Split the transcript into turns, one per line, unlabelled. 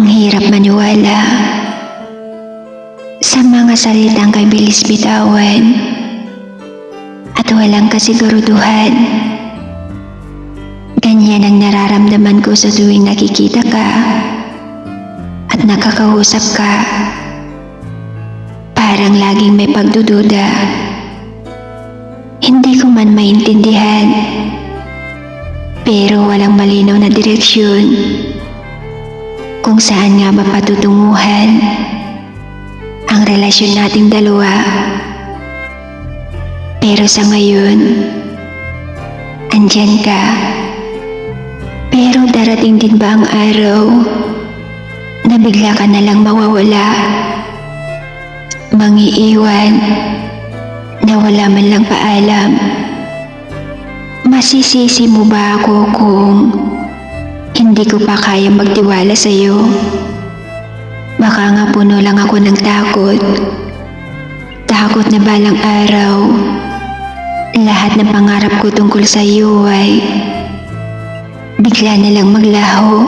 Ang hirap maniwala sa mga salitang kay bilis bitawan at walang kasiguruduhan. Ganyan ang nararamdaman ko sa tuwing nakikita ka at nakakausap ka. Parang laging may pagdududa. Hindi ko man maintindihan, pero walang malinaw na direksyon kung saan nga ba patutunguhan ang relasyon nating dalawa. Pero sa ngayon, andyan ka. Pero darating din ba ang araw na bigla ka na lang mawawala? Mangiiwan na wala man lang paalam. Masisisi mo ba ako kung hindi ko pa kaya magtiwala sa'yo? Baka nga puno lang ako ng takot. Takot na balang araw, lahat ng pangarap ko tungkol sa'yo ay bigla na lang maglaho.